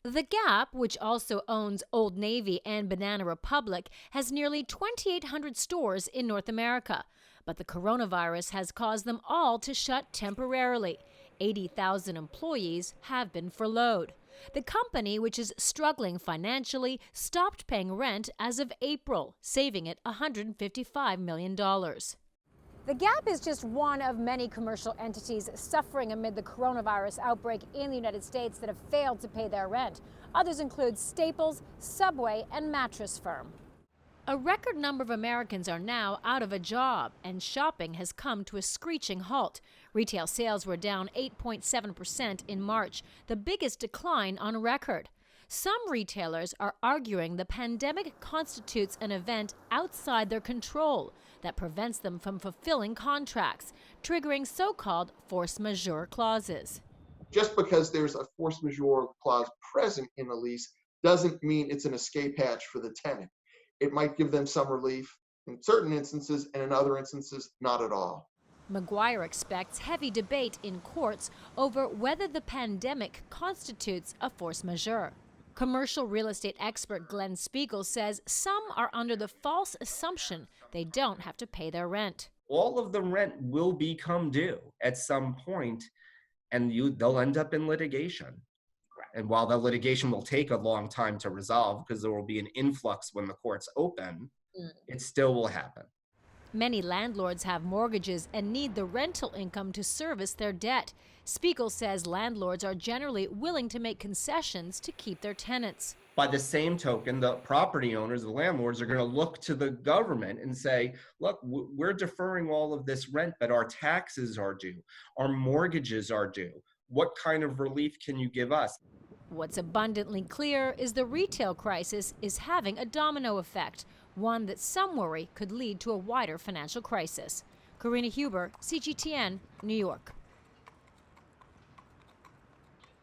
The Gap, which also owns Old Navy and Banana Republic, has nearly 2,800 stores in North America. But the coronavirus has caused them all to shut temporarily. 80,000 employees have been furloughed. The company, which is struggling financially, stopped paying rent as of April, saving it $155 million. The Gap is just one of many commercial entities suffering amid the coronavirus outbreak in the United States that have failed to pay their rent. Others include Staples, Subway, and Mattress Firm. A record number of Americans are now out of a job, and shopping has come to a screeching halt. Retail sales were down 8.7% in March, the biggest decline on record. Some retailers are arguing the pandemic constitutes an event outside their control that prevents them from fulfilling contracts, triggering so-called force majeure clauses. Just because there's a force majeure clause present in the lease doesn't mean it's an escape hatch for the tenant. It might give them some relief in certain instances, and in other instances, not at all. McGuire expects heavy debate in courts over whether the pandemic constitutes a force majeure. Commercial real estate expert Glenn Spiegel says some are under the false assumption they don't have to pay their rent. All of the rent will become due at some point, and they'll end up in litigation. And while the litigation will take a long time to resolve because there will be an influx when the courts open, it still will happen. Many landlords have mortgages and need the rental income to service their debt. Spiegel says landlords are generally willing to make concessions to keep their tenants. By the same token, the property owners, the landlords, are going to look to the government and say, look, we're deferring all of this rent, but our taxes are due, our mortgages are due. What kind of relief can you give us? What's abundantly clear is the retail crisis is having a domino effect, one that some worry could lead to a wider financial crisis. Karina Huber, CGTN, New York.